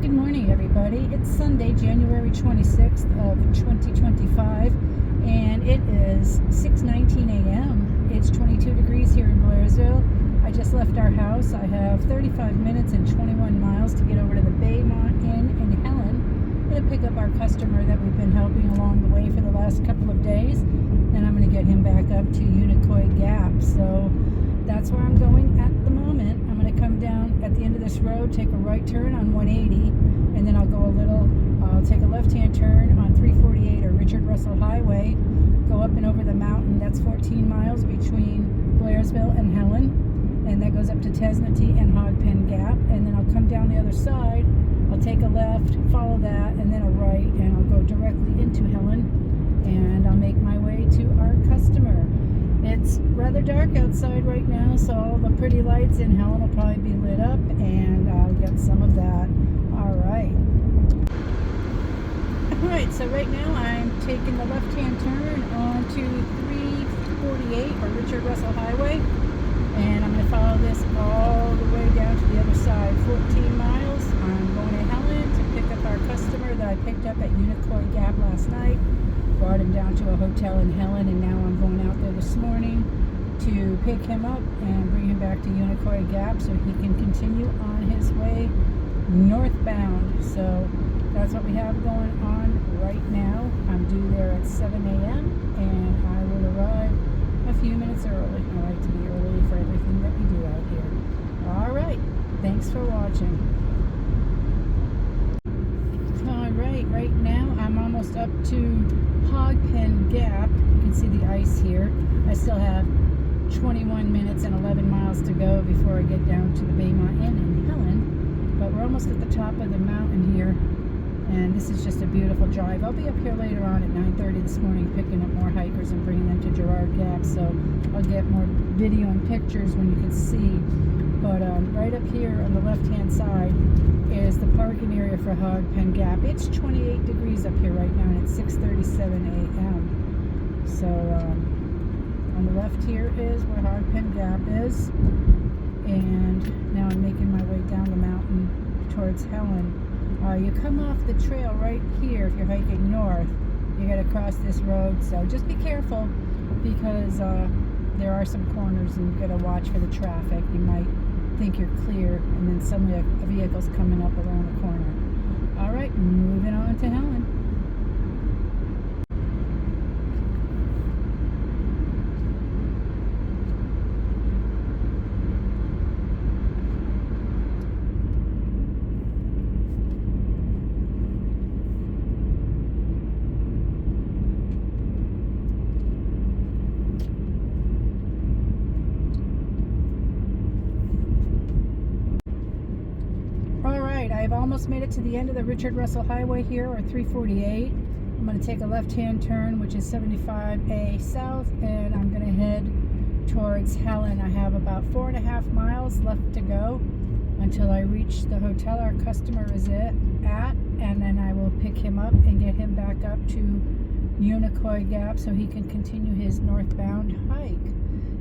Good morning, everybody. It's Sunday, January 26th of 2025, and it is 6:19 a.m. It's 22 degrees here in Blairsville. I just left our house. I have 35 minutes and 21 miles to get over to the Baymont Inn in Helen. I'm going to pick up our customer that we've been helping along the way for the last couple of days, and I'm going to get him back up to Unicoi Gap. So that's where I'm going at the moment. I'm going to come down at the end of this road, take a right turn on 180, and then I'll take a left-hand turn on 348 or Richard Russell Highway, go up and over the mountain. That's 14 miles between Blairsville and Helen, and that goes up to Tesnety and Hog Pen Gap, and then I'll come down the other side. I'll take a left, follow that, and then a right, and I'll go directly into Helen, and I'll make my way to our customer. It's rather dark outside right now, so all the pretty lights in Helen will probably be lit up, and I'll get some of that. Alright, so right now I'm taking the left-hand turn onto 348 or Richard Russell Highway, and I'm going to follow this all the way down to the other side, 14 miles. I'm going to Helen to pick up our customer that I picked up at Unicoi Gap last night. Brought him down to a hotel in Helen, and now I'm going out there this morning to pick him up and bring him back to Unicoi Gap so he can continue on his way northbound. So that's what we have going on right now. I'm due there at 7 a.m. and I will arrive a few minutes early. I like to be early for everything that we do out here. Alright, thanks for watching. Alright, right now I'm almost up to Hog Pen Gap. You can see the ice here. I still have 21 minutes and 11 miles to go before I get down to the Baymont Inn in Helen. But we're almost at the top of the mountain here, and this is just a beautiful drive. I'll be up here later on at 9:30 this morning picking up more hikers and bringing them to Girard Gap, so I'll get more video and pictures when you can see. But right up here on the left-hand side is the parking area for Hog Pen Gap. It's 28 degrees up here right now, and it's 6:37 a.m. So on the left here is where Hog Pen Gap is, and now I'm making my way down the mountain towards Helen. You come off the trail right here if you're hiking north. You got to cross this road, so just be careful because there are some corners and you got to watch for the traffic. You might think you're clear, and then suddenly a vehicle's coming up around the corner. All right, moving on to Helen. I've almost made it to the end of the Richard Russell Highway here, or 348. I'm going to take a left-hand turn, which is 75A south, and I'm going to head towards Helen. I have about 4.5 miles left to go until I reach the hotel our customer is at, and then I will pick him up and get him back up to Unicoi Gap so he can continue his northbound hike.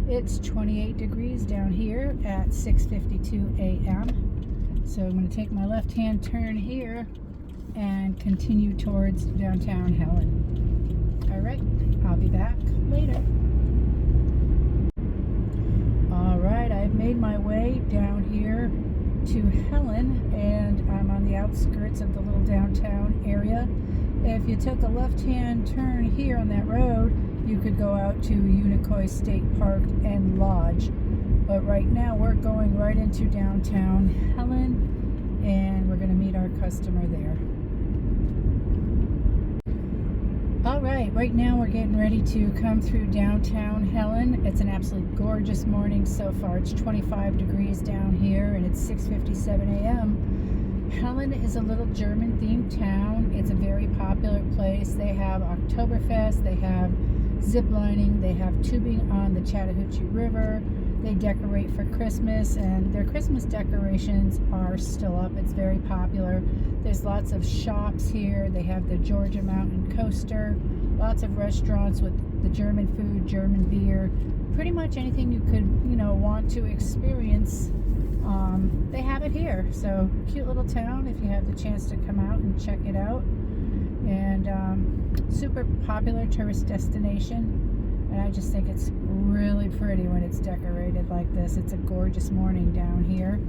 It's 28 degrees down here at 6:52 a.m. So I'm going to take my left-hand turn here and continue towards downtown Helen. Alright, I'll be back later. Alright, I've made my way down here to Helen, and I'm on the outskirts of the little downtown area. If you took a left-hand turn here on that road, you could go out to Unicoi State Park and Lodge. But right now we're going right into downtown Helen, and we're going to meet our customer there. Alright, right now we're getting ready to come through downtown Helen. It's an absolutely gorgeous morning so far. It's 25 degrees down here, and it's 6:57 a.m. Helen is a little German-themed town. It's a very popular place. They have Oktoberfest, they have zip lining, they have tubing on the Chattahoochee River. They decorate for Christmas, and their Christmas decorations are still up. It's very popular. There's lots of shops here. They have the Georgia Mountain Coaster, lots of restaurants with the German food, German beer, pretty much anything you could, want to experience they have it here. So cute little town if you have the chance to come out and check it out. And super popular tourist destination. And I just think it's really pretty when it's decorated like this. It's a gorgeous morning down here.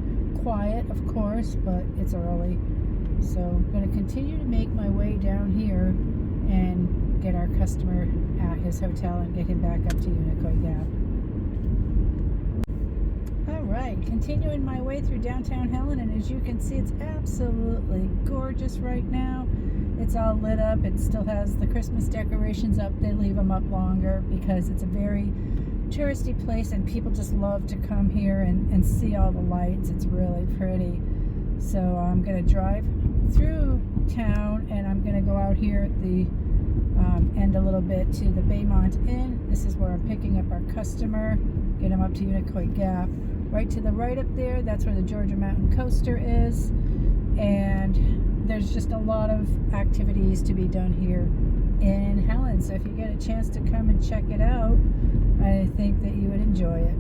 Quiet, of course, but it's early. So I'm going to continue to make my way down here and get our customer at his hotel and get him back up to Unicoi Gap. Alright, continuing my way through downtown Helen, and as you can see, it's absolutely gorgeous right now. It's all lit up. It still has the Christmas decorations up. They leave them up longer because it's a very touristy place and people just love to come here and see all the lights. It's really pretty. So I'm going to drive through town and I'm going to go out here at the end a little bit to the Baymont Inn. This is where I'm picking up our customer, get him up to Unicoi Gap. Right to the right up there, that's where the Georgia Mountain Coaster is. And there's just a lot of activities to be done here in Helen. So if you get a chance to come and check it out, I think that you would enjoy it.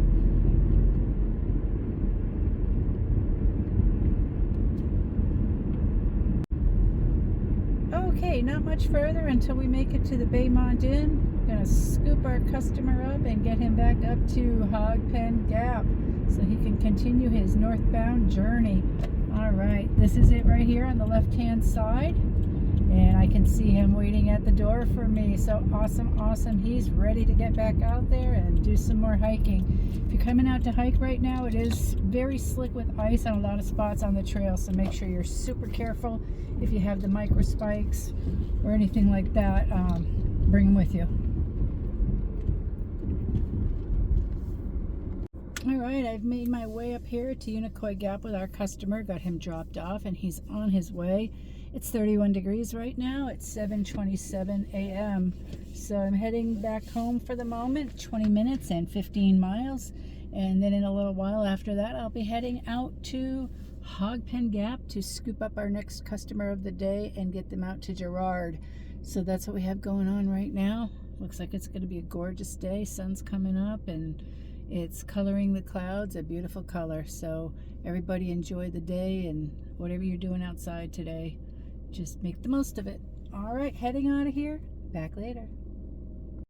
Okay, not much further until we make it to the Baymont Inn. I'm going to scoop our customer up and get him back up to Hog Pen Gap so he can continue his northbound journey. Alright, this is it right here on the left-hand side. And I can see him waiting at the door for me. So awesome, awesome. He's ready to get back out there and do some more hiking. If you're coming out to hike right now, it is very slick with ice on a lot of spots on the trail. So make sure you're super careful. If you have the micro spikes or anything like that, bring them with you. Alright, I've made my way up here to Unicoi Gap with our customer, got him dropped off, and he's on his way. It's 31 degrees right now. It's 7:27 a.m. So I'm heading back home for the moment, 20 minutes and 15 miles. And then in a little while after that, I'll be heading out to Hog Pen Gap to scoop up our next customer of the day and get them out to Girard. So that's what we have going on right now. Looks like it's going to be a gorgeous day. Sun's coming up and it's coloring the clouds a beautiful color. So everybody enjoy the day, and whatever you're doing outside today, just make the most of it. All right, heading out of here. Back later.